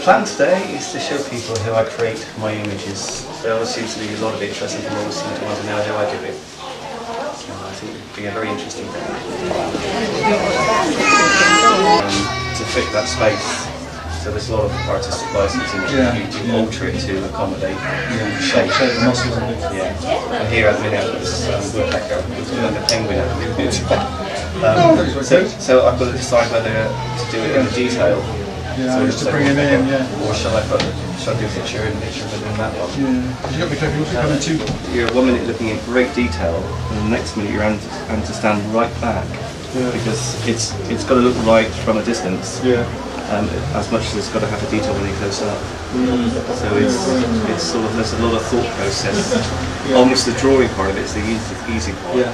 plan today is to show people how I create my images. There always seems to be a lot of interest and people always seem to want to know how I do it. I think it would be a very interesting thing. To fit that space. So there's a lot of artistic licensing you alter it to accommodate shape. The muscles of it. Yeah. And here I've been out with this woodpecker, which is like a penguin out of so I've got to decide whether to do it in detail. Yeah, so just to bring him in, or shall I do a picture within that one? Yeah, because you've got to be careful, you also come in too. You're 1 minute looking at great detail, and the next minute you're having to stand right back, because it's got to look right from a distance. Yeah. As much as it's got to have a detail when you close up. So it's sort of, there's a lot of thought process. Almost the drawing part of it is the easy part. Yeah.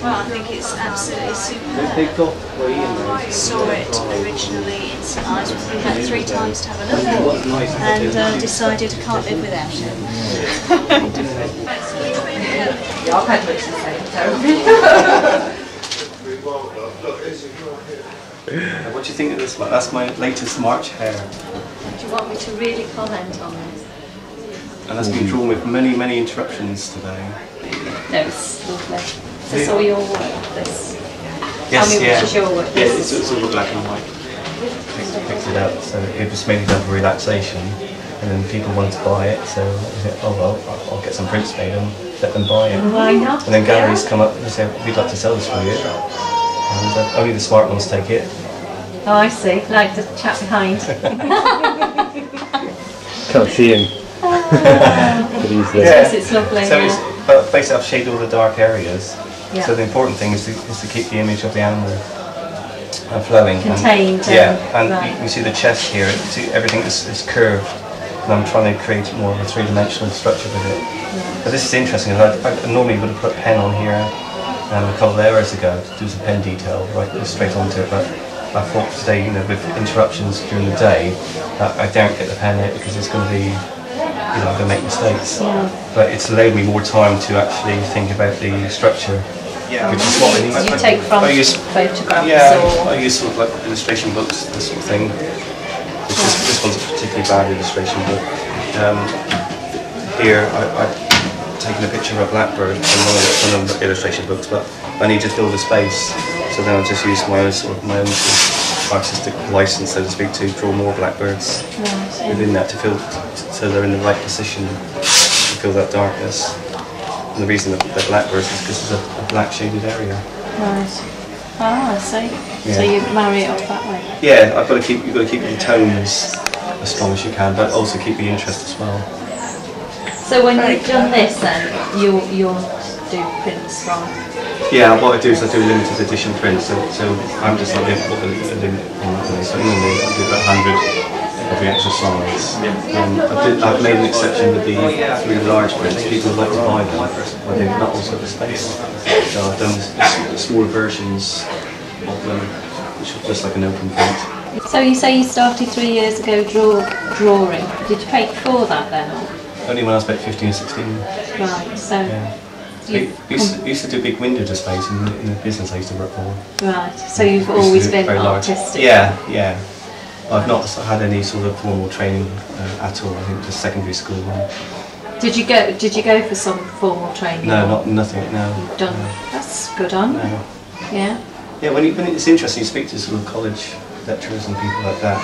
Well, I think it's absolutely superb. They've got Ian Saw it originally in St Ives. We had 3 times to have a look and decided I can't live without it. Yeah, I've had looks the same, What do you think of this one? That's my latest March hair. Do you want me to really comment on this? And that's been drawn with many, many interruptions today. No, it's lovely. Is this all your work? This? Yes, Tell me which is your work. Yeah, it's all black and white. Picked it up, so it was mainly done for relaxation. And then people wanted to buy it, so I said, oh well, I'll get some prints made and let them buy it. Why not? And then galleries come up and say, we'd like to sell this for you. And only the smart ones take it. Oh, I see. Like the chap behind. Can't see him. But he's there. Yes, it's lovely. So but basically I've shaded all the dark areas. Yeah. So the important thing is to keep the image of the animal flowing. Contained. And right. you see the chest here, everything is curved. And I'm trying to create more of a three-dimensional structure with it. Yeah. But this is interesting. I normally would have put a pen on here a couple of hours ago to do some pen detail, right straight onto it. But I thought today, with interruptions during the day, I don't get the pen out because it's going to be, I'm going to make mistakes. Yeah. But it's allowed me more time to actually think about the structure. Yeah, which is what I need. You take from photographs? Yeah, I use sort of like illustration books, this sort of thing. This one's a particularly bad illustration book. Here I've taken a picture of a blackbird from one of the illustration books, but I need to fill the space. So then I just use my own sort of artistic license, so to speak, to draw more blackbirds within that to fill, so they're in the right position to fill that darkness. And the reason that they're blackbirds is because it's a black shaded area. Right. Ah, I see. Yeah. So you marry it up that way. Yeah, you've got to keep the tones as strong as you can, but also keep the interest as well. So when you've done this, then you'll do prints from. Yeah, what I do is I do limited edition prints, so I'm just not limit on that. So normally I do about 100 of the actual size. I've made an exception with the 3 large prints. People like to buy them, but they've not also the space. So I've done smaller versions of them, which are just like an open print. So you say you started 3 years ago drawing. Did you pay for that then? Only when I was about 15 or 16. Right, so... Yeah. I used to do big window displays in the business I used to work for. Right, so you've always been artistic? Yeah. I've not had any sort of formal training at all. I think just secondary school. Did you go for some formal training? No, nothing. No. You've done. No. That's good on. No. Yeah. Yeah, when it's interesting, you speak to sort of college lecturers and people like that,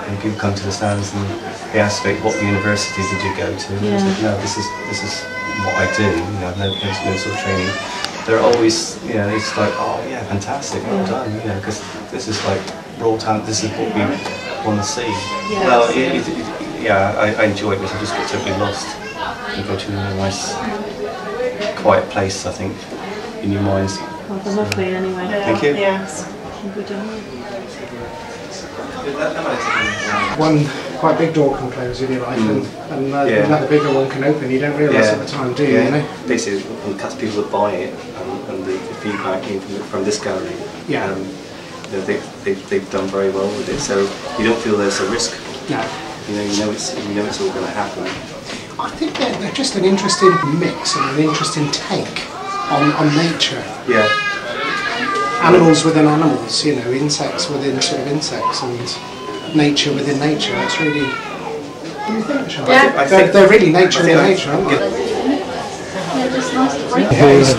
and people come to the stands and they ask me, what university did you go to? And I said, no, this is what I do. I've no sort of training. They're always, it's like, oh yeah, fantastic, well done, because this is like raw talent. This is what we want to see. Yeah, well, I enjoy it because I just get totally lost. You go to a nice, quiet place, I think, in your minds. Well, they're lovely anyway. Thank you. Yes. Good on. One quite big door can close in your life, and another bigger one can open. You don't realise at the time, do you? Basically, when the people that buy it, and the feedback came from this gallery, they've done very well with it. So you don't feel there's a risk. No. You know it's all going to happen. I think they're just an interesting mix and an interesting take on nature. Yeah. animals within animals, you know, insects within sort of insects, and nature within nature. It's really. What do you think, Sean? Yeah. They're really nature in nature, aren't they?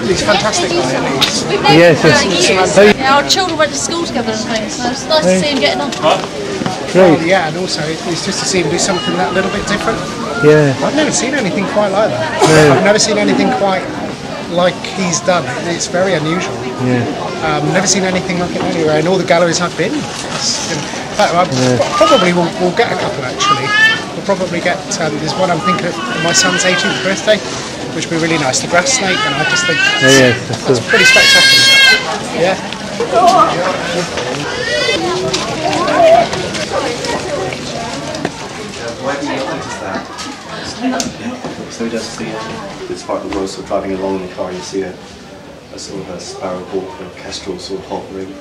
He's fantastic, guy, isn't he? We've known him for years. Our children went to school together and things, so it's nice to see him getting on. Great. Yeah, and also it's just to see him do something that little bit different. Yeah. I've never seen anything quite like that. No. I've never seen anything quite like he's done. It's very unusual. Yeah. Never seen anything like it anywhere in all the galleries I've been. In fact, probably we'll get a couple actually. We'll probably get, there's one I'm thinking of my son's 18th birthday, which would be really nice, the grass snake, and I just think that's pretty spectacular. Yeah. Why do you not notice that? So just this part of the road, so driving along in the car, you see a sort of a sparrowhawk or a kestrel sort of hovering.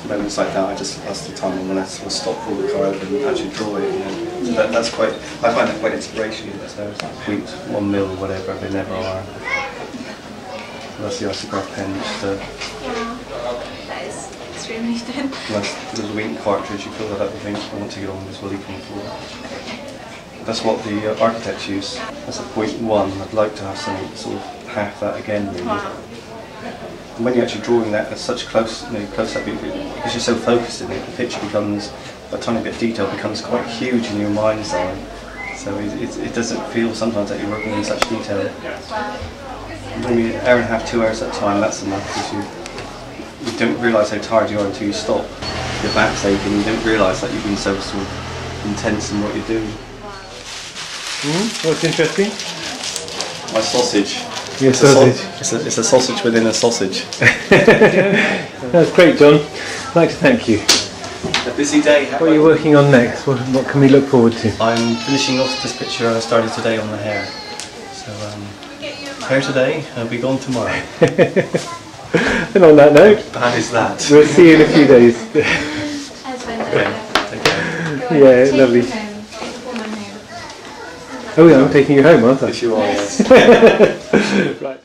Moments like that, that's the time when I sort of stop, pull the car over and actually draw it. You know. So that's quite, I find that quite inspirational. So point 1 mil or whatever, they never are. So that's the isograph pen. That is extremely thin. Nice little ink cartridge, you fill that up with ink. I want to get on with this will come forward. That's what the architects use. That's a 0.1. I'd like to have something sort of half that again, really. Wow. And when you're actually drawing that at such close up, because you're so focused in it, the picture becomes, a tiny bit of detail becomes quite huge in your mind's eye. So it doesn't feel sometimes that you're working in such detail. Maybe an hour and a half, 2 hours at a time, that's enough, because you don't realise how tired you are until you stop. Your back's aching, you don't realise that you've been so sort of intense in what you're doing. What's interesting? My sausage. Your sausage. It's a sausage within a sausage. That's great, John. I'd like to thank you. A busy day. What are you working on next? What can we look forward to? I'm finishing off this picture I started today on the hair. So, hair today, I'll be gone tomorrow. And on that note, Bad is that. we'll see you in a few days. Okay, take care. Yeah, lovely. Oh yeah, I'm taking you home, aren't I? Yes, you are, yes. Right.